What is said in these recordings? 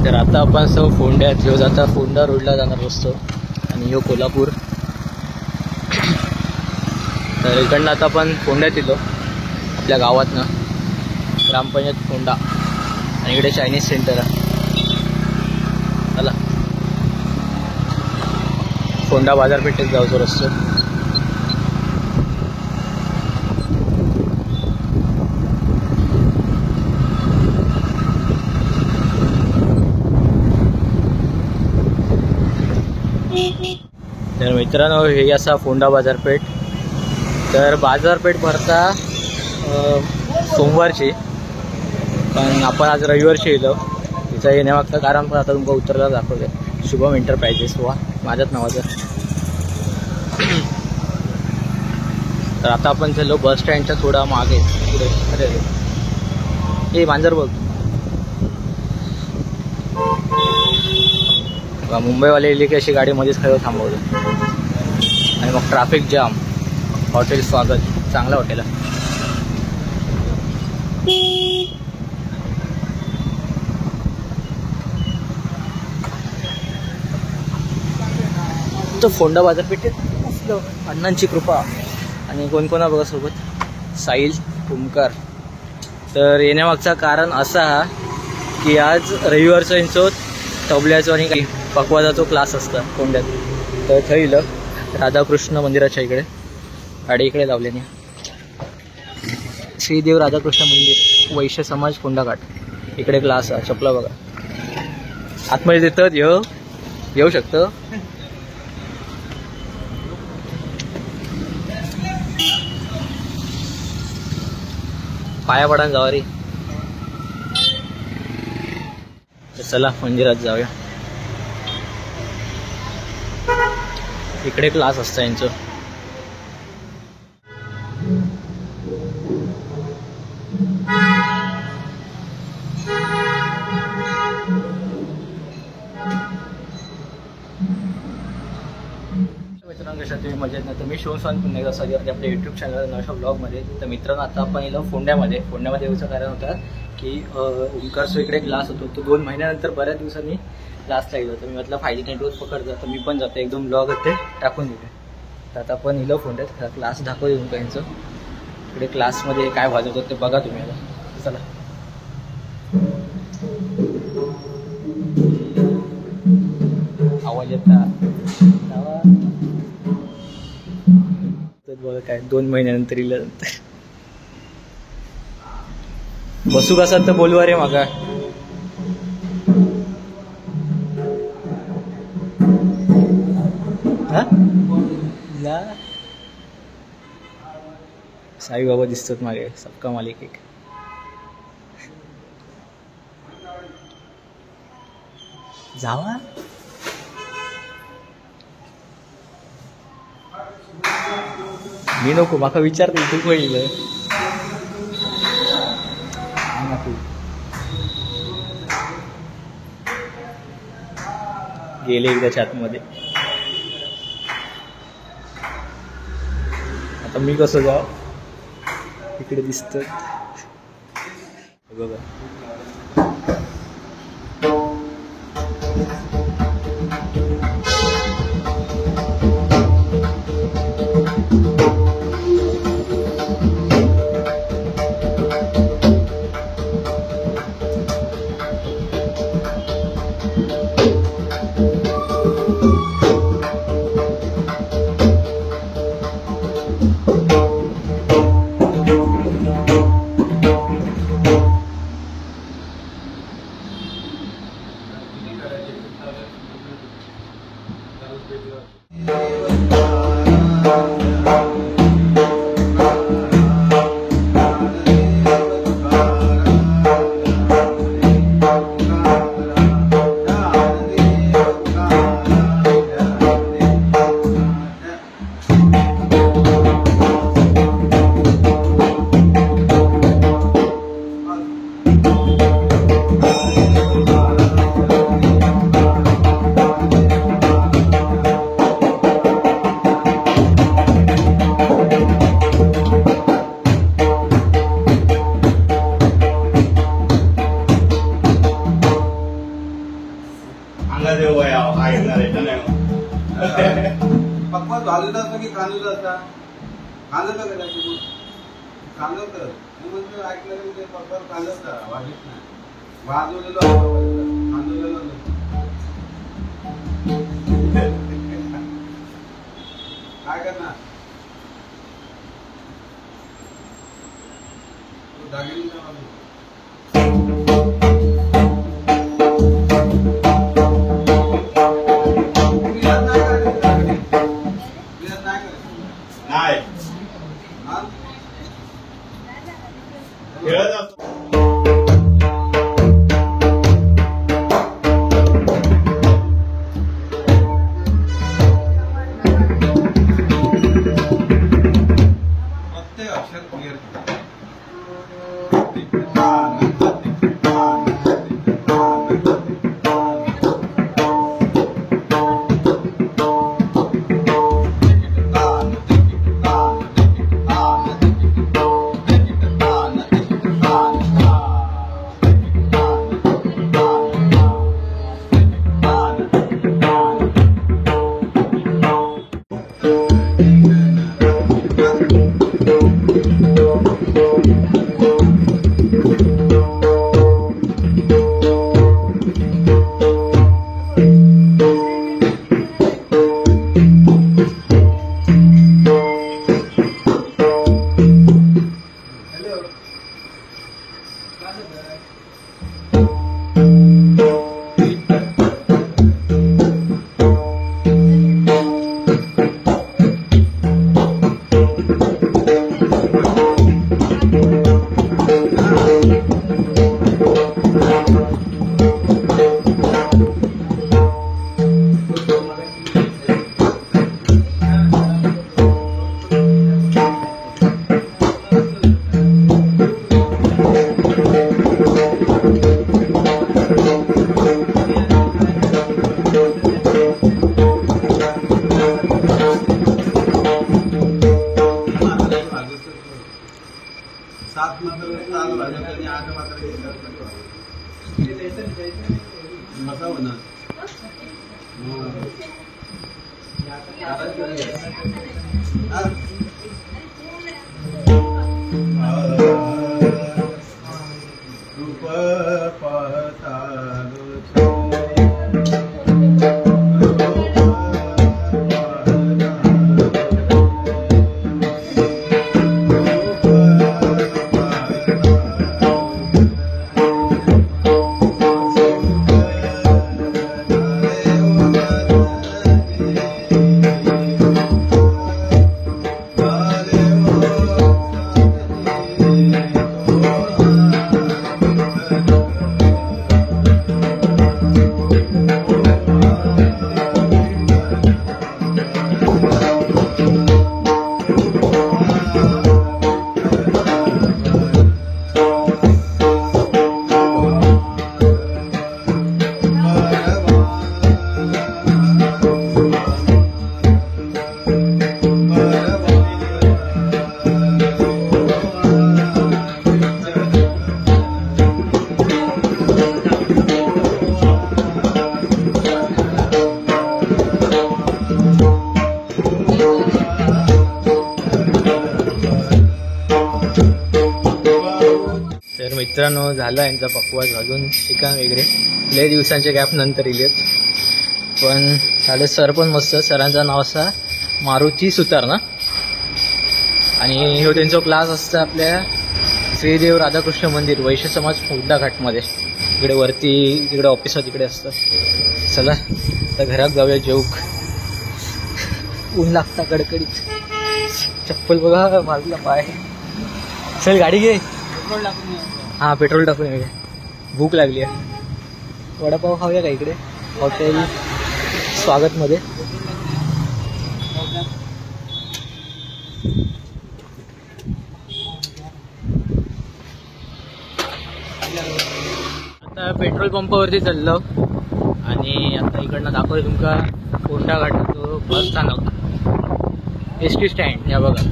तर आता आपण सौ फोंड्यात ह्यो जाता फोंडा रोडला जाणार असतो आणि ह्यो कोल्हापूर. तर इकडनं आता आपण फोंड्यात येतो आपल्या गावातनं, ग्रामपंचायत फोंडा, आणि इकडे चायनीज सेंटर आहे. चला फोंडा बाजारपेठेत जाऊचो रस्तो. तर मित्रांनो हे असा फोंडा बाजारपेठ. तर बाजारपेठ भरता सोमवारची, पण आपण आज रविवारची येलो. तिचा येण्यामागचं कारण पण आता तुमका उत्तराला दाखवते. शुभम एंटरप्राइजेस वा माझ्याच नावाचं. तर आता आपण झालो बस स्टँडच्या थोडा मागे पुढे. अरे हे मांजर बघ. मुंबईवाले इली की अशी गाडी मध्येच खरं थांबवलं आणि मग ट्रॅफिक जाम. हॉटेल स्वागत, चांगलं हॉटेल आहे. तो फोंडा बाजारपेठेत अण्णांची कृपा. आणि कोण कोणा बघा सोबत, साहिल, ओमकार. तर येण्यामागचं कारण असा की आज रविवारचं यांचं तबल्याचं आणि काही पकवाजाचा क्लास असता फोंड्यात. तर थंय राधाकृष्ण मंदिराच्या इकडे गाडी इकडे लावल्याने श्रीदेव राधाकृष्ण मंदिर, वैश्य समाज फोंडाघाट. इकडे क्लास आहे. चपला बघा आतमध्ये देतात. येऊ शकतं. पाया पडान जावा रे. चला मंदिरात जाऊया. इकडे क्लास असतं यांचं. मित्रांनो कशा तुम्ही मजेत ना. तर मी शिवसान पुन्हा एकदा सगळ्यात आपल्या यूट्यूब चॅनल नशा ब्लॉगमध्ये. तर मित्रांनो आता आपण येलो फोंड्यामध्ये येऊचं कारण होतं की ओंकारचा इकडे क्लास होतो. तो 2 महिन्यानंतर बऱ्याच दिवसांनी क्लासला गेलो. तर मी म्हटलं 5G नेटवर्क पकडतो तर मी पण जातो. 1-2 ब्लॉग होते टाकून दिले. तर आता आपण इलो फोंड्यात क्लास दाखव देऊन त्यांचं. इकडे क्लासमध्ये काय वाजवतात ते बघा तुम्ही आता. चला आवाज येता बघा काय 2 महिन्यानंतर इल्यानंतर. बसू कसा तर बोलवा रे मागा. साईबाबा दिसतात मागे. सबका मालिक एक. जावा मी नको. माका विचारते तू पहिलं तू गेले एकदाच्या आतमध्ये. आता मी कसं जाऊ. इकडे दिसत बघा. चालत असतं की कांदत असता कांदत करायचं कांदत म्हणतो ऐकलं म्हणजे प्रॉपर कांदत वाजत नाही वाजवलेलो कांदवलेलो काय करणार दागिने नाही खेळत असतो प्रत्येक अक्षर क्लिअर सात मात्र ताल भाजप आणि 8 मात्र मसा होणार रूप पाहतालो तर मित्रांनो झाला यांचा पकवास घालून चिकन वगैरे लय दिवसांच्या गॅप नंतर इलेत पण झाले. सर पण मस्त, सरांचं नाव असा मारुती सुतार ना आणि हो त्यांचा क्लास असतं आपल्या श्रीदेव राधाकृष्ण मंदिर वैश्य समाज हुड्डा घाटमध्ये इकडे वरती तिकडे ऑफिस तिकडे असतं. चला आता घरात जाऊया जेवूक. ऊन लागता कडकडीत. चप्पल बघा बाजूला पाय. चल गाडी घे. हां पेट्रोल टाकून येऊया. भूक लागली आहे. वडापाव खाऊया का इकडे हॉटेल स्वागतमध्ये. आता पेट्रोल पंपावरती चाललो आणि आता इकडनं दाखवतो तुमका कोंडा घाटातो बस स्थानक एस.टी. स्टँड. या बघा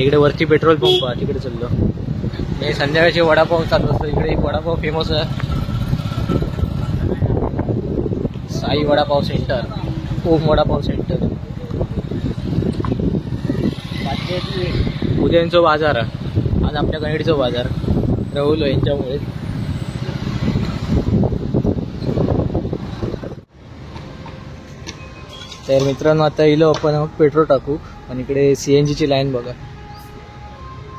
इकडे वरती पेट्रोल पंप आहे तिकडे चाललो. हे संध्याकाळचे वडापाव चालू असतो इकडे. एक वडापाव फेमस आहे साई वडापाव सेंटर. ओम वडापाव सेंटर. उद्यांचो बाजार आज आमच्या कनेडीचो बाजार रवलो यांच्यामुळे. तर मित्रांनो आता इलो आपण पेट्रोल टाकू आणि इकडे CNG ची लाईन बघा.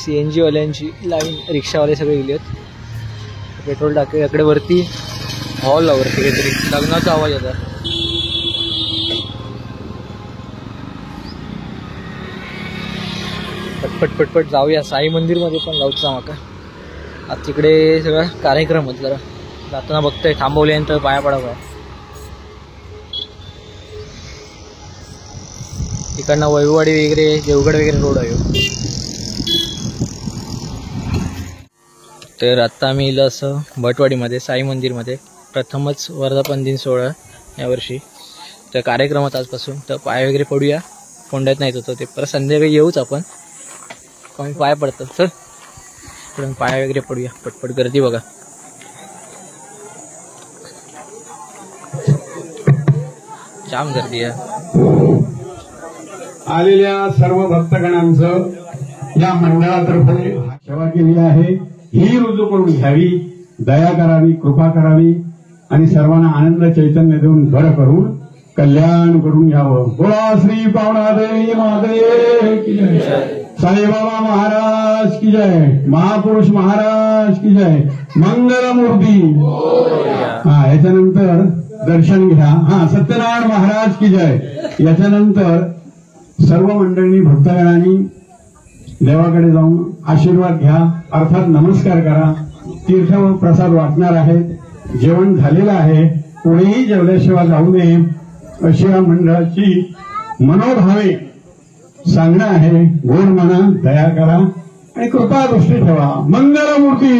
CNG वाल्यांची लाईन रिक्षावाले सगळे गेले आहेत. पेट्रोल टाकू. इकडे वरती हॉल वरती काहीतरी लग्नाचा आवाज येतात. पटपट पटपट जाऊया. साई मंदिरमध्ये पण जाऊचा माका. आज तिकडे सगळा कार्यक्रम होत. जरा जाताना बघतोय थांबवल्यानंतर पाया पडावा. तिकडनं वैभववाडी वगैरे देवगड वगैरे रोड आहे. तर आत्ता आम्ही इलं असं भटवाडीमध्ये साई मंदिरमध्ये प्रथमच वर्धापन दिन सोहळा यावर्षी. तर कार्यक्रमात आजपासून तर पाय वगैरे पडूया. फोंड्यात नाही होतो ते परत संध्याकाळी येऊच आपण. कमी पाय पडतात सर पण पाय वगैरे पडूया. पटपट गर्दी बघा. जाम गर्दी आहे. आलेल्या सर्व भक्तगणांचं या मंडळातर्फे सेवा केली आहे. ही रुजू करून घ्यावी, दया करावी, कृपा करावी आणि सर्वांना आनंद चैतन्य देऊन बरं करून कल्याण करून घ्यावं. बोला श्री पावणादेवी माते की जय. साईबाबा महाराज की जय. महापुरुष महाराज की जय. मंगलमूर्ती. याच्यानंतर दर्शन घ्या. सत्यनारायण महाराज की जय. याच्यानंतर सर्व मंडळींनी भक्तगणांनी देवाकडे जाऊन आशीर्वाद घ्या, अर्थात नमस्कार करा. तीर्थ व प्रसाद वाटणार आहेत. जेवण झालेलं आहे. कोणीही जेवल्याशिवाय जाऊ नये अशी या मंडळाची मनोभावे सांगणं आहे. गोड म्हणा, दया करा आणि कृपा दृष्टी ठेवा. मंगलमूर्ती.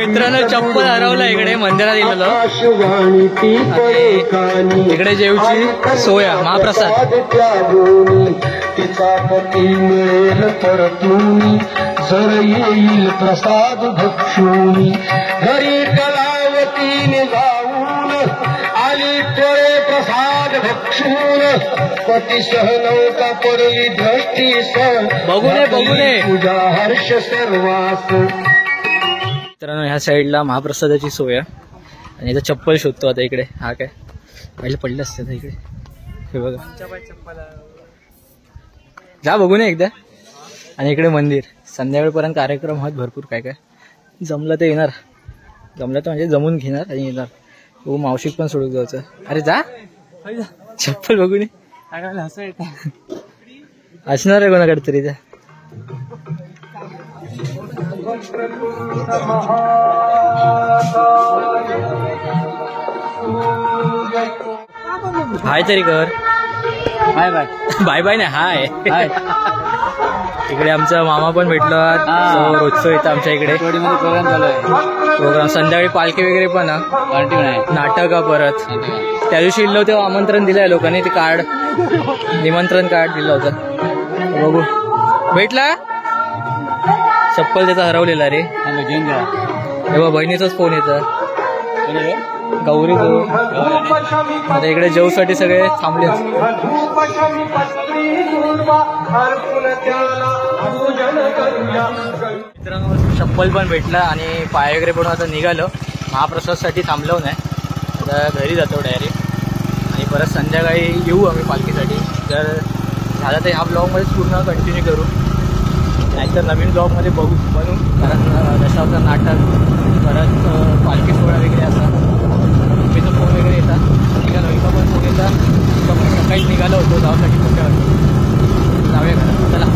मित्रांनो चप्पल हरवलं इकडे मंदिरात गेलेलो. इकडे जेवची सोय महाप्रसाद. तिचा पती मिळेल परतूनी जर येईल प्रसाद भक्षूनी. घरी कलावतीने जाऊन आली तोळे प्रसाद भक्षून. पती सहनवता पडली दृष्टी सण. बघू नये पूजा हर्ष सर्वास. मित्रांनो ह्या साईडला महाप्रसादाची सोय आहे आणि इथं चप्पल शोधतो आता. इकडे हा काय पहिले पडलं असतं इकडे. हे बघा जा बघू नये एकदा. आणि इकडे मंदिर. संध्याकाळपर्यंत कार्यक्रम आहेत भरपूर. काय काय जमलं तर येणार. जमलं तर म्हणजे जमून घेणार आणि येणार. हो मावशीक पण सोडून जायचं. अरे जा चप्पल बघू नये. असणार आहे कोणाकडे तरी त्या. हाय तरी कर. Bye bye. बाय बाय नाही हाय. इकडे आमचा मामा पण भेटला. रोजचं येतं आमच्या इकडे. प्रोग्राम चालू आहे. प्रोग्राम संध्याकाळी पालखी वगैरे पण पार्टी नाही. नाटक परत. त्या दिवशी इल्लो तेव्हा आमंत्रण दिलंय लोकांनी. ते कार्ड निमंत्रण कार्ड दिलं होतं. बघू भेटला. चप्पल त्याचा हरवलेला रे. तेव्हा बहिणीचाच फोन येतं. गौरी आता इकडे जेवसाठी सगळे थांबले. मित्रांनो चप्पल पण भेटला आणि पाय वगैरे पडून आता निघालो. महाप्रसादसाठी थांबलो नाही. आता घरी जातो डायरेक्ट. आणि परत संध्याकाळी येऊ आम्ही पालखीसाठी. जर झालं तर ह्या ब्लॉगमध्येच पूर्ण कंटिन्यू करू. नाहीतर नवीन ब्लॉगमध्ये बनू. कारण दशावतार नाटक परत पालखी सोहळा वगैरे असा. मम्मीचा फोन वगैरे येतात. सकाळीच निघालो होतो जाऊसाठी पुण्यावरती. जाऊया घरात चला.